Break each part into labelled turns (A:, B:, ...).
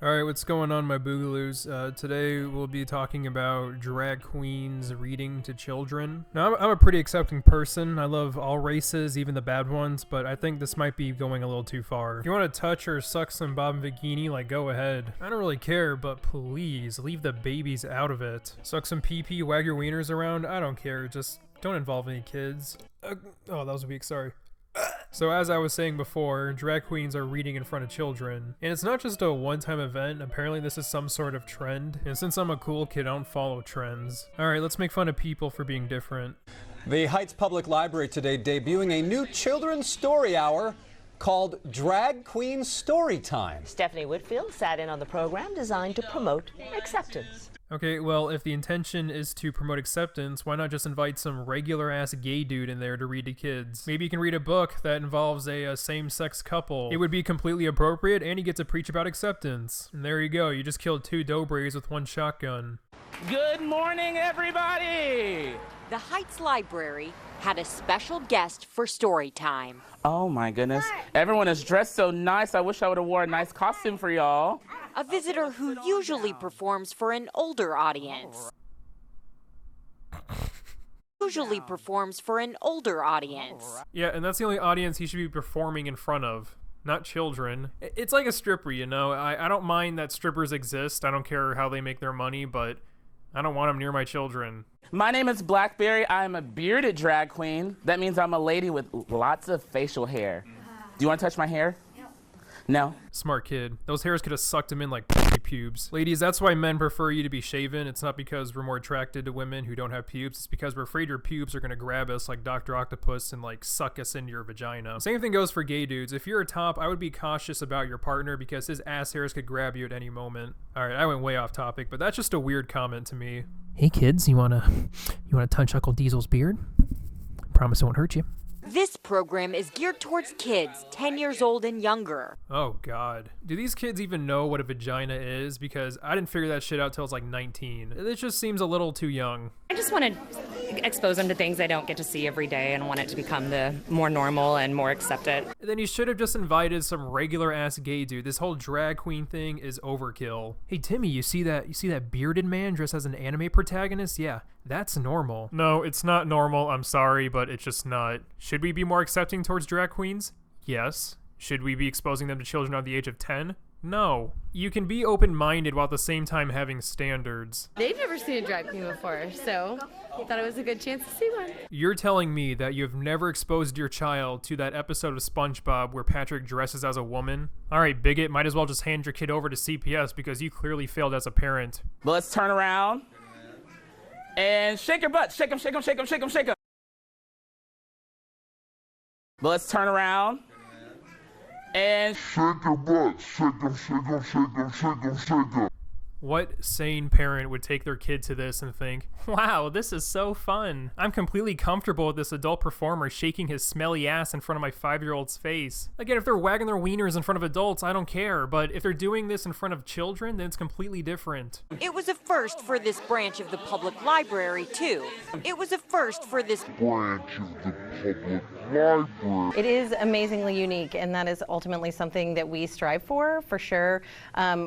A: Alright, what's going on, my boogaloos? Today we'll be talking about drag queens reading to children. Now, I'm a pretty accepting person. I love all races, even the bad ones, but I think this might be going a little too far. If you want to touch or suck some Bob Bikini, like, go ahead. I don't really care, but please, leave the babies out of it. Suck some pee-pee, wag your wieners around, I don't care, just don't involve any kids. Oh, that was weak, sorry. So as I was saying before, drag queens are reading in front of children. And it's not just a one-time event, apparently this is some sort of trend. And since I'm a cool kid, I don't follow trends. Alright, let's make fun of people for being different.
B: The Heights Public Library today debuting a new children's story hour called Drag Queen Story Time.
C: Stephanie Whitfield sat in on the program designed to promote acceptance.
A: Okay, well, if the intention is to promote acceptance, why not just invite some regular-ass gay dude in there to read to kids? Maybe you can read a book that involves a same-sex couple. It would be completely appropriate, and you get to preach about acceptance. And there you go, you just killed two doughboys with one shotgun.
D: Good morning, everybody!
E: The Heights Library had a special guest for story time.
D: Oh my goodness. Everyone is dressed so nice. I wish I would have worn a nice costume for y'all.
E: A visitor who usually performs for an older audience.
A: Yeah, and that's the only audience he should be performing in front of. Not children. It's like a stripper, you know? I don't mind that strippers exist. I don't care how they make their money, but I don't want them near my children.
D: My name is Blackberry. I'm a bearded drag queen. That means I'm a lady with lots of facial hair. Do you want to touch my hair? No.
A: Smart kid. Those hairs could have sucked him in like pussy pubes. Ladies, that's why men prefer you to be shaven. It's not because we're more attracted to women who don't have pubes. It's because we're afraid your pubes are gonna grab us like Dr. Octopus and like suck us into your vagina. Same thing goes for gay dudes. If you're a top, I would be cautious about your partner because his ass hairs could grab you at any moment. Alright, I went way off topic, but that's just a weird comment to me.
F: Hey kids, you wanna touch Uncle Diesel's beard? Promise it won't hurt you.
E: This program is geared towards kids 10 years old and younger.
A: Oh god. Do these kids even know what a vagina is? Because I didn't figure that shit out till I was like 19. It just seems a little too young.
G: I just want to expose them to things they don't get to see every day and want it to become the more normal and more accepted.
A: Then you should have just invited some regular ass gay dude. This whole drag queen thing is overkill. Hey Timmy, you see that bearded man dressed as an anime protagonist? Yeah, that's normal. No, it's not normal. I'm sorry, but it's just not. Should we be more accepting towards drag queens? Yes. Should we be exposing them to children under the age of 10? No. You can be open-minded while at the same time having standards.
H: They've never seen a drag queen before, so I thought it was a good chance to see one.
A: You're telling me that you've never exposed your child to that episode of SpongeBob where Patrick dresses as a woman? Alright, bigot, might as well just hand your kid over to CPS because you clearly failed as a parent.
D: But let's turn around and shake your butt. Shake 'em, shake 'em, shake 'em, shake 'em, shake 'em. But let's turn around and
I: shake your butt, shake 'em, shake 'em, shake 'em, shake 'em, shake 'em.
A: What sane parent would take their kid to this and think, wow, this is so fun. I'm completely comfortable with this adult performer shaking his smelly ass in front of my 5-year-old's face. Again, if they're wagging their wieners in front of adults, I don't care. But if they're doing this in front of children, then it's completely different.
E: It was a first for this branch of the public library, too. It was a first for this
I: branch of the public library.
J: It is amazingly unique, and that is ultimately something that we strive for sure.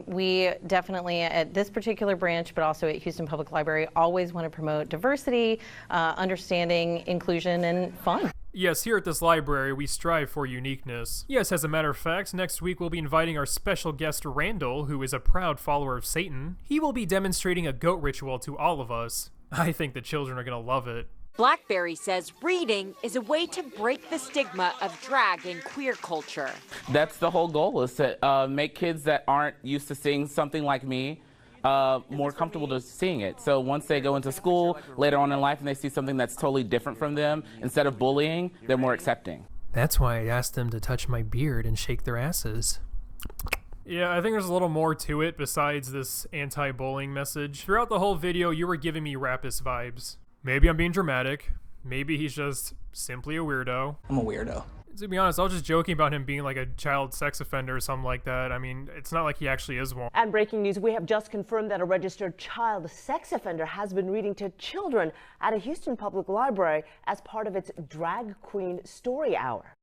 J: We definitely, at this particular branch, but also at Houston Public Library, always want to promote diversity, understanding, inclusion, and fun.
A: Yes, here at this library, we strive for uniqueness. Yes, as a matter of fact, next week we'll be inviting our special guest Randall, who is a proud follower of Satan. He will be demonstrating a goat ritual to all of us. I think the children are gonna love it.
E: Blackberry says reading is a way to break the stigma of drag in queer culture.
D: that's the whole goal, is to make kids that aren't used to seeing something like me more comfortable to seeing it. So once they go into school later on in life and they see something that's totally different from them, instead of bullying, they're more accepting.
F: That's why I asked them to touch my beard and shake their asses.
A: Yeah, I think there's a little more to it besides this anti-bullying message. Throughout the whole video, you were giving me Rapist vibes. Maybe I'm being dramatic. Maybe he's just simply a weirdo.
D: I'm a weirdo.
A: To be honest, I was just joking about him being like a child sex offender or something like that. I mean, it's not like he actually is one.
C: And breaking news, we have just confirmed that a registered child sex offender has been reading to children at a Houston Public Library as part of its Drag Queen Story Hour.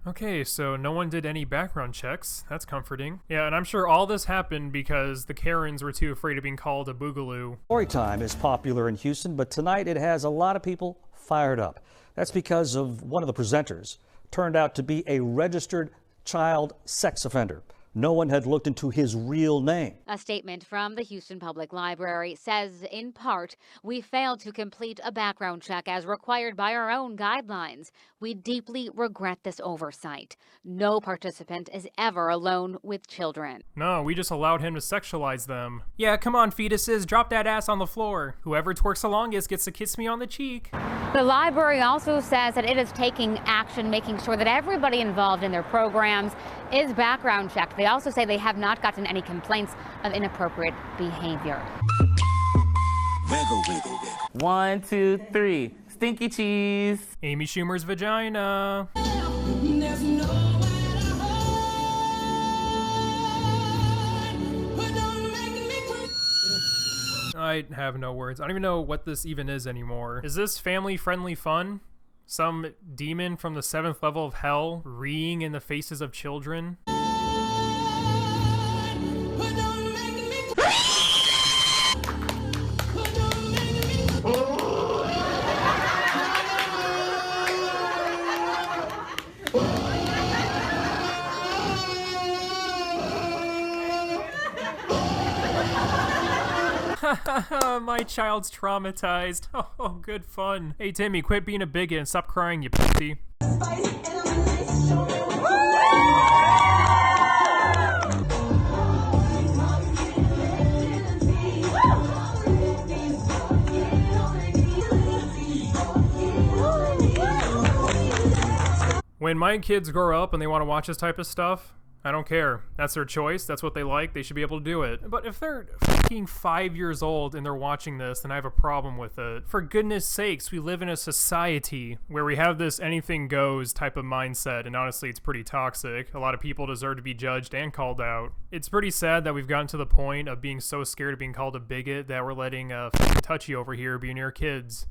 A: Okay, so no one did any background checks. That's comforting. Yeah, and I'm sure all this happened because the Karens were too afraid of being called a boogaloo.
K: Storytime is popular in Houston, but tonight it has a lot of people fired up. That's because of one of the presenters turned out to be a registered child sex offender. No one had looked into his real name.
L: A statement from the Houston Public Library says, in part, we failed to complete a background check as required by our own guidelines. We deeply regret this oversight. No participant is ever alone with children.
A: No, we just allowed him to sexualize them. Yeah, come on, fetuses, drop that ass on the floor. Whoever twerks the longest gets to kiss me on the cheek.
L: The library also says that it is taking action, making sure that everybody involved in their programs is background checked. They also say they have not gotten any complaints of inappropriate behavior.
D: Wiggle, wiggle, wiggle. 1, 2, 3. Stinky cheese.
A: Amy Schumer's vagina. I have no words. I don't even know what this even is anymore. Is this family-friendly fun? Some demon from the 7th level of hell reeing in the faces of children? My child's traumatized. Oh, good fun. Hey, Timmy, quit being a bigot and stop crying, you pussy. When my kids grow up and they want to watch this type of stuff, I don't care. That's their choice. That's what they like. They should be able to do it. But if they're fucking 5 years old and they're watching this, then I have a problem with it. For goodness sakes, we live in a society where we have this anything goes type of mindset, and honestly, it's pretty toxic. A lot of people deserve to be judged and called out. It's pretty sad that we've gotten to the point of being so scared of being called a bigot that we're letting fucking Touchy over here be near kids.